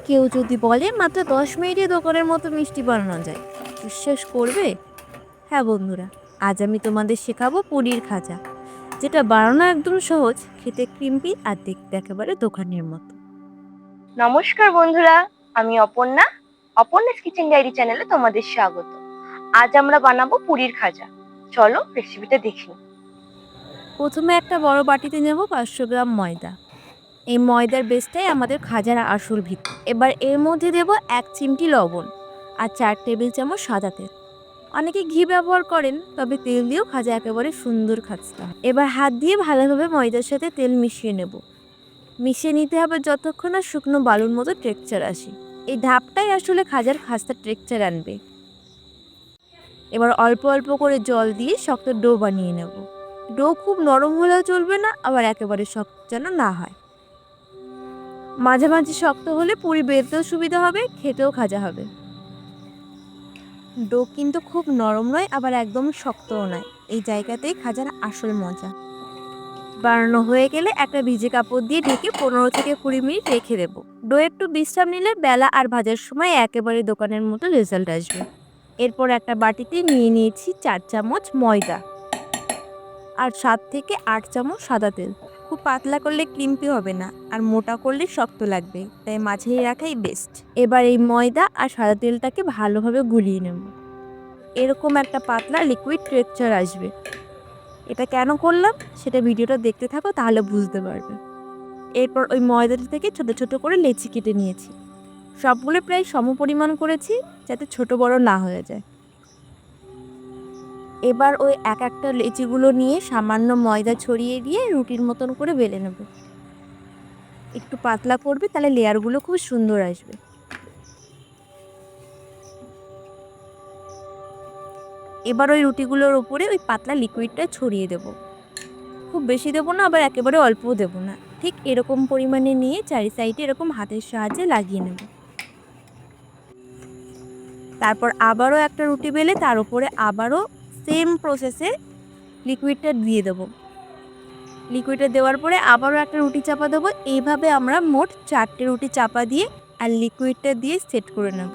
কেউ যদি বলে মাত্র 10 মিনিটে দোকানের মতো মিষ্টি বানানো যায়, বিশ্বাস করবে? হ্যাঁ বন্ধুরা, আজ আমি তোমাদের শেখাবো পুরীর খাজা, যেটা বানানো একদম সহজ, খেতে ক্রিম্পি আর দেখতে একেবারে দোকানের মতো। নমস্কার বন্ধুরা, আমি অপর্ণা। অপর্ণাস কিচেন ডায়েরি চ্যানেলে তোমাদের স্বাগত। আজ আমরা বানাবো পুরীর খাজা। চলো রেসিপিটা দেখি। প্রথমে একটা বড় বাটিতে নেব 500 গ্রাম ময়দা। এই ময়দার বেসটাই আমাদের খাজার আসল ভিত্তি। এবার এর মধ্যে দেব 1 চিমটি লবণ আর 4 টেবিল চামচ সাদা তেল। অনেকে ঘি ব্যবহার করেন, তবে তেল দিয়েও খাজা একেবারে সুন্দর খাজা হয়। এবার হাত দিয়ে ভালোভাবে ময়দার সাথে তেল মিশিয়ে নেব। মিশিয়ে নিতে হবে যতক্ষণ না শুকনো বালুর মতো টেক্সচার আসে। এই ধাপটাই আসলে খাজার খাস্তা টেক্সচার আনবে। এবার অল্প অল্প করে জল দিয়ে শক্ত ডো বানিয়ে নেব। ডো খুব নরম হলেও চলবে না, আবার একেবারে শক্ত যেন না হয়। মাঝামাঝি শক্ত হলে পুরি বেলতেও সুবিধা হবে, খেতেও খাজা হবে। ডো কিন্তু খুব নরম নয়, আবার একদম শক্তও নয়। এই জায়গাতেই খাজার আসল মজা। বানানো হয়ে গেলে একটা ভিজে কাপড় দিয়ে ঢেকে 15 থেকে 20 মিনিট রেখে দেবো। ডো একটু বিশ্রাম নিলে বেলা আর ভাজার সময় একেবারে দোকানের মতো রেজাল্ট আসবে। এরপর একটা বাটিতে নিয়ে নিয়েছি 4 চামচ ময়দা আর 7 থেকে 8 চামচ সাদা তেল। খুব পাতলা করলে ক্রিম্পি হবে না, আর মোটা করলে শক্ত লাগবে, তাই মাঝারি রাখাই বেস্ট। এবার এই ময়দা আর সাদা তেলটাকে ভালোভাবে গুলিয়ে নেব। এরকম একটা পাতলা লিকুইড টেক্সচার আসবে। এটা কেন করলাম সেটা ভিডিওটা দেখতে থাকো, তাহলে বুঝতে পারবে। এরপর ওই ময়দাটা থেকে ছোট ছোট করে লেচি কেটে নিয়েছি। সবগুলো প্রায় সমপরিমাণ করেছি, যাতে ছোট বড় না হয়ে যায়। এবার ওই এক একটা লেচিগুলো নিয়ে সামান্য ময়দা ছড়িয়ে দিয়ে রুটির মতন করে বেলে নেব। একটু পাতলা করবে, তাহলে লেয়ারগুলো খুব সুন্দর আসবে। এবার ওই রুটিগুলোর উপরে ওই পাতলা লিকুইডটা ছড়িয়ে দেব। খুব বেশি দেবো না, আবার একেবারে অল্পও দেবো না। ঠিক এরকম পরিমাণে নিয়ে চারি সাইডে এরকম হাতের সাহায্যে লাগিয়ে নেব। তারপর আবারও একটা রুটি বেলে তার উপরে আবারও সেম প্রসেসে লিকুইডটা দিয়ে দেবো। লিকুইডটা দেওয়ার পরে আবারও একটা রুটি চাপা দেবো। এইভাবে আমরা মোট 4টে রুটি চাপা দিয়ে আর লিকুইডটা দিয়ে সেট করে নেব।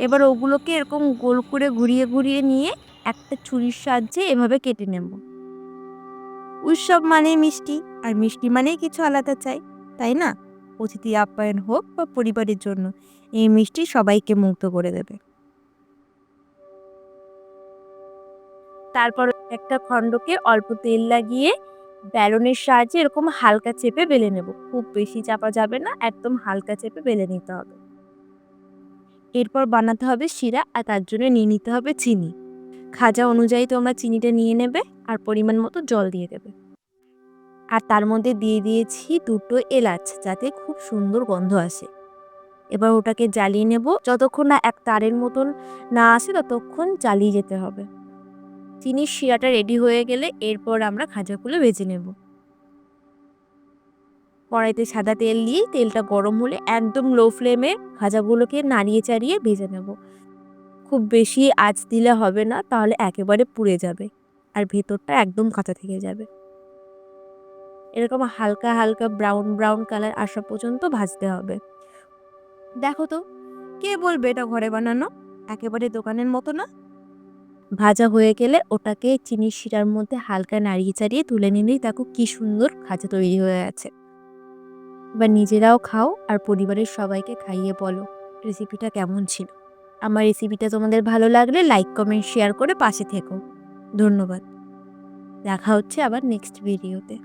এবার ওগুলোকে এরকম গোল করে ঘুরিয়ে ঘুরিয়ে নিয়ে একটা ছুরির সাহায্যে এভাবে কেটে নেব। উৎসব মানেই মিষ্টি, আর মিষ্টি মানেই কিছু আলাদা চাই, তাই না? অতিথি আপ্যায়ন হোক বা পরিবারের জন্য, এই মিষ্টি সবাইকে মুগ্ধ করে দেবে। তারপর একটা খণ্ডকে অল্প তেল লাগিয়ে বেলনের সাহায্যে এরকম হালকা চেপে বেলে নেব। খুব বেশি চাপা যাবে না, একদম হালকা চেপে বেলে নিতে হবে। এরপর বানাতে হবে শিরা, আর তার জন্য নিয়ে নিতে হবে চিনি। খাজা অনুযায়ী তোমরা চিনিটা নিয়ে নেবে আর পরিমাণ মতো জল দিয়ে দেবে। আর তার মধ্যে দিয়ে দিয়েছি 2টো এলাচ, যাতে খুব সুন্দর গন্ধ আসে। এবার ওটাকে জ্বালিয়ে নেব, যতক্ষণ না এক তারের মতন না আসে ততক্ষণ জ্বালিয়ে যেতে হবে। চিনির শিরাটা রেডি হয়ে গেলে এরপর আমরা খাজাগুলো ভেজে নেব। কড়াইতে সাদা তেল দিয়ে তেলটা গরম হলে একদম লো ফ্লেমে খাজাগুলোকে নাড়িয়ে চাড়িয়ে ভেজে নেব। খুব বেশি আঁচ দিলে হবে না, তাহলে একেবারে পুড়ে যাবে আর ভেতরটা একদম কাঁচা থেকে যাবে। এরকম হালকা হালকা ব্রাউন ব্রাউন কালার আসা পর্যন্ত ভাজতে হবে। দেখো তো, কে বলবে এটা ঘরে বানানো? একেবারে দোকানের মতো না। ভাজা হয়ে গেলে ওটাকে চিনির শিরার মধ্যে হালকা নাড়িয়ে চাড়িয়ে তুলে নিলেই দেখো কি সুন্দর খাজা তৈরি হয়ে আছে। এবার নিজেরাও খাও আর পরিবারের সবাইকে খাইয়ে বলো রেসিপিটা কেমন ছিল। আমার রেসিপিটা তোমাদের ভালো লাগলে লাইক কমেন্ট শেয়ার করে পাশে থেকো। ধন্যবাদ। দেখা হচ্ছে আবার নেক্সট ভিডিওতে।